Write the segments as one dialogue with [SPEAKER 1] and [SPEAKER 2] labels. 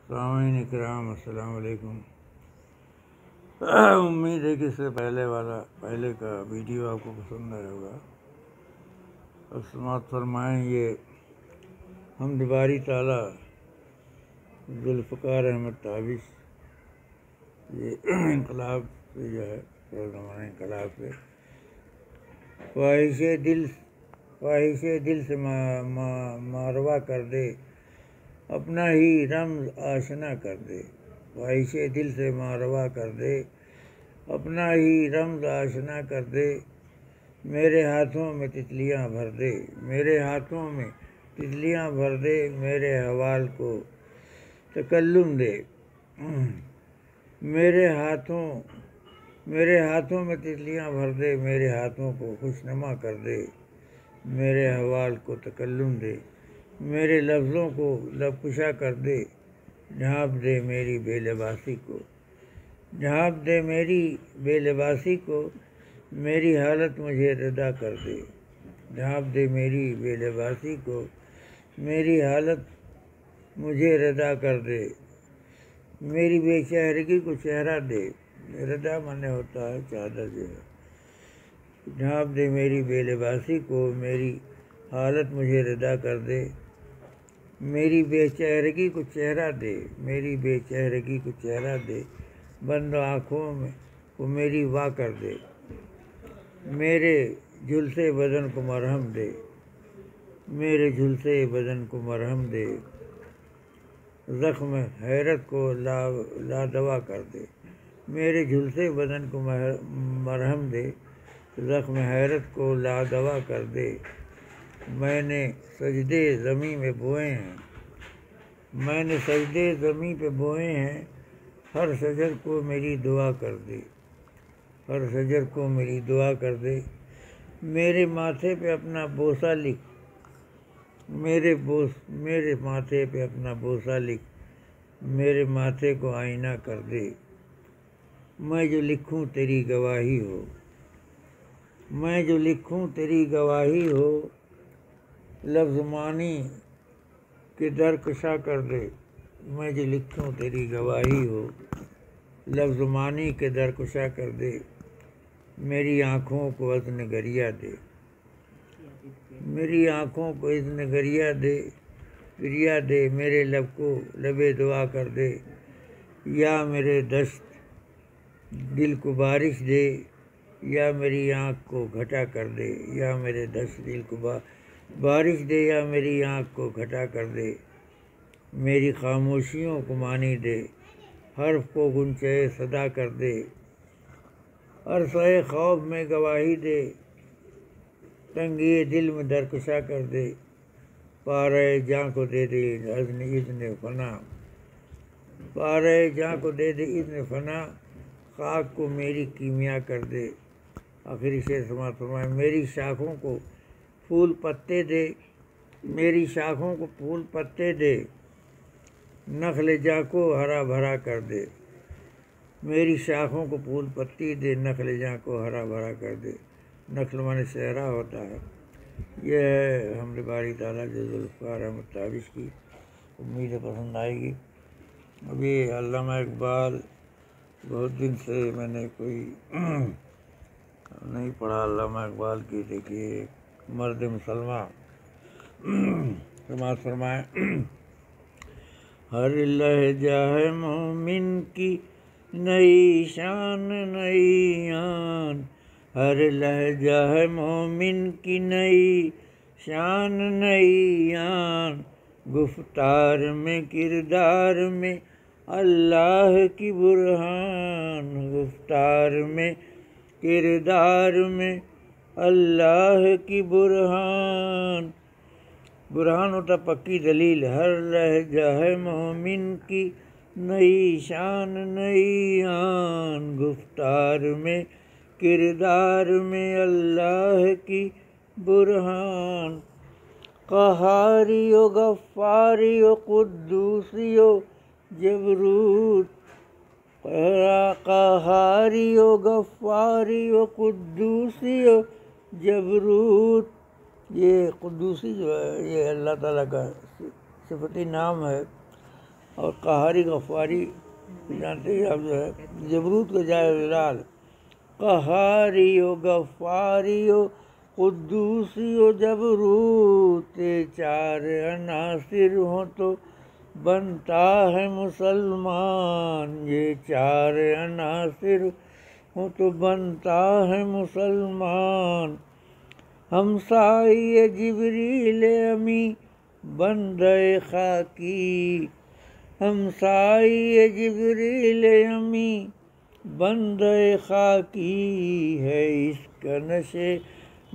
[SPEAKER 1] سامعین کرام السلام علیکم۔ امید ہے کہ اس سے پہلے کا ویڈیو آپ کو پسند آیا ہوگا۔ اب سماعت فرمائیں یہ حمد باری تعالیٰ ذوالفقار احمد تابش، یہ انقلاب سے جو ہے زمانہ انقلاب سے خواہش دل سے ماروا کر دے، اپنا ہی رمز آشنا کر دے۔ خواہش دل سے ماروا کر دے، اپنا ہی رمز آشنا کر دے۔ میرے ہاتھوں میں تتلیاں بھر دے، میرے ہاتھوں میں تتلیاں بھر دے، میرے حوال کو تکلم دے۔ میرے ہاتھوں میں تتلیاں بھر دے، میرے ہاتھوں کو خوشنما کر دے، میرے حوال کو تکلم دے۔ میرے لفظوں کو لب کشا کر دے، ڈھانپ دے میری بے لباسی کو، ڈھانپ دے میری بے لباسی کو۔ میری حالت مجھے ردا کر دے، ڈھانپ دے میری بے لباسی کو، میری حالت مجھے ردا کر دے۔ میری بے چہرگی کو چہرہ دے، ردا مانے ہوتا ہے چادر جو ہے۔ ڈھانپ دے میری بے لباسی کو، میری حالت مجھے ردا کر دے۔ میری بے چہرگی کو چہرہ دے، میری بے چہرگی کو چہرہ دے، بند آنکھوں میں کو میری وا کر دے۔ میرے جھلسے بدن کو مرہم دے، میرے جھلسے بدن کو مرہم دے، زخم حیرت کو لا دوا کر دے۔ میرے جھلسے بدن کو مرہم دے، زخم حیرت کو لا دوا کر دے۔ میں نے سجدے زمیں میں بوئے ہیں، میں نے سجدے زمیں پہ بوئے ہیں، ہر شجر کو میری دعا کر دے، ہر شجر کو میری دعا کر دے۔ میرے ماتھے پہ اپنا بوسہ لکھ، میرے ماتھے پہ اپنا بوسہ لکھ، میرے ماتھے کو آئینہ کر دے۔ میں جو لکھوں تیری گواہی ہو، میں جو لکھوں تیری گواہی ہو، لفظ معنی کے درکشا کر دے۔ میں جو لکھوں تیری گواہی ہو، لفظ معنی کے درکشا کر دے۔ میری آنکھوں کو اذن گریہ دے، میری آنکھوں کو اذن گریہ دے۔ میرے لب کو لبے دعا کر دے، یا میرے دشت دل کو بارش دے، یا میری آنکھ کو گھٹا کر دے، یا میرے دشت دل کو بارش دے، یا میری آنکھ کو گھٹا کر دے۔ میری خاموشیوں کو معنی دے، حرف کو گنچے صدا کر دے۔ عرصۂ خوف میں گواہی دے، تنگی دل میں درکشا کر دے۔ پارہ جاں کو دے دے اذن فنا، پارہ جاں کو دے دے اذن فنا، خاک کو میری کیمیا کر دے۔ آخری شعر سماعت فرمائیں۔ میری شاخوں کو پھول پتے دے، میری شاخوں کو پھول پتے دے، نخل جاں کو ہرا بھرا کر دے۔ میری شاخوں کو پھول پتی دے، نخل جاں کو ہرا بھرا کر دے۔ نخل مانے صحرا ہوتا ہے۔ یہ ہے حمد باری تعالیٰ ذوالفقار احمد تابش کی، امید ہے پسند آئے گی۔ ابھی علامہ اقبال بہت دن سے میں نے کوئی نہیں پڑھا علامہ اقبال کی، دیکھیے مرد مسلمہ سماعت فرمائیں۔ ہر لہجہ ہے مومن کی نئی شان نئی آن، ہر لہجہ ہے مومن کی نئی شان نئی آن، گفتار میں کردار میں اللہ کی برہان، گفتار میں کردار میں اللہ کی برہان۔ برہان ہوتا پکی دلیل۔ ہر لہجہ ہے مومن کی نئی شان نئی آن، گفتار میں کردار میں اللہ کی برہان۔ قہاری و غفاری و قدوسی و جبروت، قہاری و غفاری و قدوسی و جبروت، یہ قدوسی جو ہے یہ اللہ تعالیٰ کا صفتی نام ہے۔ اور قہاری غفاری جانتے ہی آپ جو ہے جبروت کا جائے جلال، قہاری و غفاری و قدوسی و جبروت، چار عناصر ہوں تو بنتا ہے مسلمان، یہ چار عناصر ہوں تو بنتا ہے مسلمان، ہمسائے جبریل امی بندے خاکی، ہمسائے جبریل امی بندے خاکی، ہے اس کا نشے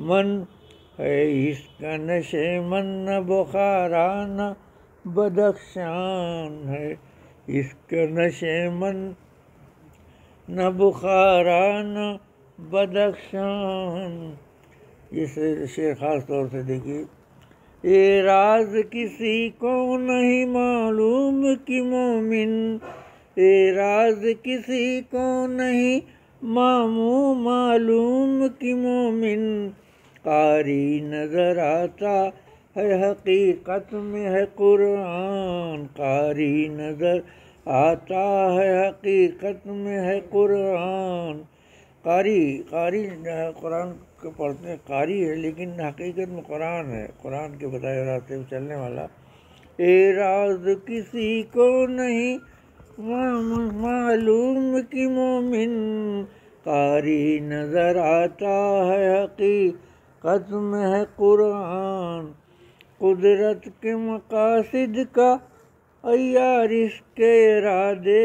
[SPEAKER 1] من، ہے اس کا نشے من نہ بخارانہ بدخشان، ہے اس کا نشے من نہ بخارانہ بدخشان۔ اس شعر خاص طور سے دیکھیے، یہ راز کسی کو نہیں معلوم کہ مومن، یہ راز کسی کو نہیں معلوم کہ مومن، قاری نظر آتا ہے حقیقت میں ہے قرآن، قاری نظر آتا ہے حقیقت میں ہے قرآن، قاری قرآن کو پڑھتے ہیں، قاری ہے لیکن حقیقت میں قرآن ہے، قرآن کے بتائے راستے میں چلنے والا۔ اے راز کسی کو نہیں معلوم کہ مومن، قاری نظر آتا ہے حقیقت میں ہے قرآن، قدرت کے مقاصد کا عیار اس کے ارادے،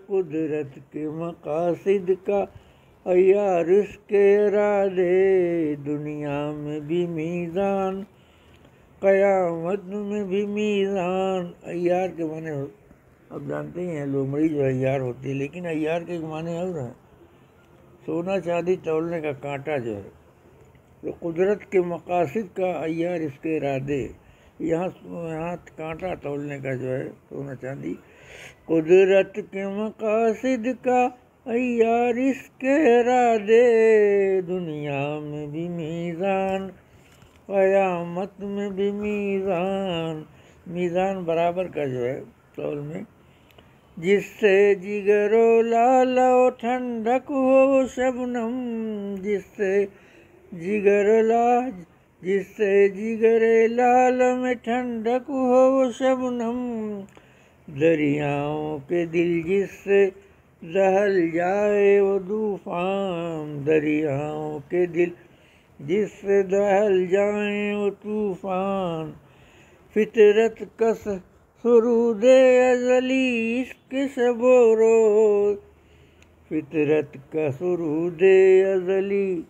[SPEAKER 1] قدرت کے مقاصد کا عیار اس کے ارادے، دنیا میں بھی میزان قیامت میں بھی میزان، عیار کے معنی اب جانتے ہی ہیں لومڑی جو عیار ہوتی ہے، لیکن عیار کے معنی اور ہیں، سونا چاندی تولنے کا کانٹا جو ہے، تو قدرت کے مقاصد کا عیار اس کے ارادے، یہاں کانٹا تولنے کا جو ہے سونا چاندی، قدرت کے مقاصد کا عیار اس کے ارادے، دنیا میں بھی میزان قیامت میں بھی میزان، میزان برابر کا جو ہے تول میں، جس سے جگر و لال و ٹھنڈک ہو شبنم، جس سے جگر لال میں ٹھنڈک ہو شبنم، دریاؤں کے دل جس سے دہل جائے وہ طوفان، دریاؤں کے دل جس سے دہل جائیں وہ طوفان، فطرت کا سرود ازلی عشق شب و روز، فطرت کا سرود ازلی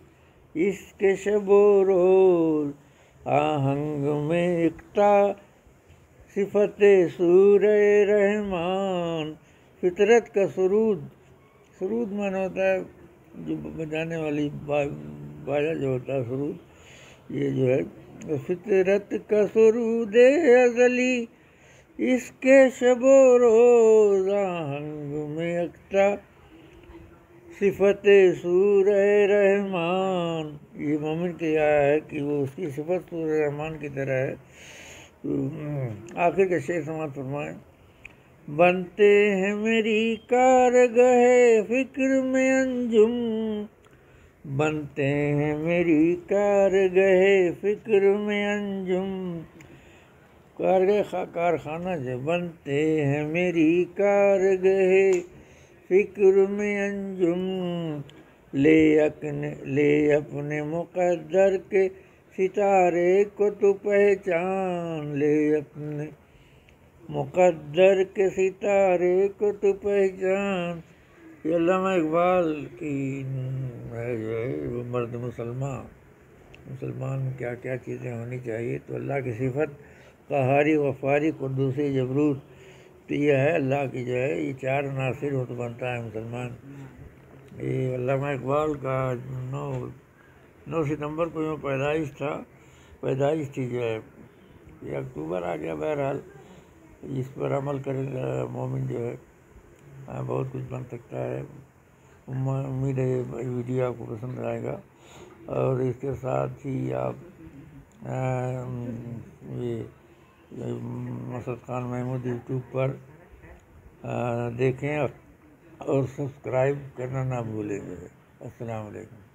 [SPEAKER 1] عشق شب و روز، آہنگ میں اکتا صفت سورہ رحمان، فطرت کا سرود مانا ہوتا ہے جو بجانے والی باجا جو ہوتا ہے سرود، یہ جو ہے فطرت کا سرود ازلی اس کے شب و روز، آہنگ میں یکتا صفت سورہ رحمان، یہ مومن کی آیا ہے کہ وہ اس کی صفت سورہ رحمان کی طرح ہے۔ آخر کے شعر سماعت فرمائیں، بنتے ہیں میری کارگاہ فکر میں انجم، بنتے ہیں میری کارگاہ فکر میں انجم، کارگاہ کارخانہ جو بنتے ہیں میری کارگاہ فکر میں انجم، لے اپنے مقدر کے ستارے کو تو پہچان، لے اپنے مقدر کے ستارے کو تو پہچان، یہ علامہ اقبال کی ہے جو ہے وہ مرد مسلمان میں کیا کیا چیزیں ہونی چاہیے، تو اللہ کی صفت قہاری غفاری قدوسی جبروت، تو یہ ہے اللہ کی جو ہے یہ چار عناصر ہو تو بنتا ہے مسلمان۔ یہ علامہ اقبال کا 9 ستمبر کو جو پیدائش تھی جو ہے، یہ اکتوبر آ گیا، بہرحال اس پر عمل کرے گا مومن جو ہے بہت کچھ بن سکتا ہے۔ امید ہے یہ ویڈیو آپ کو پسند آئے گا، اور اس کے ساتھ ہی آپ یہ مسعود خان محمود یوٹیوب پر دیکھیں اور سبسکرائب کرنا نہ بھولیں گے۔ السلام علیکم۔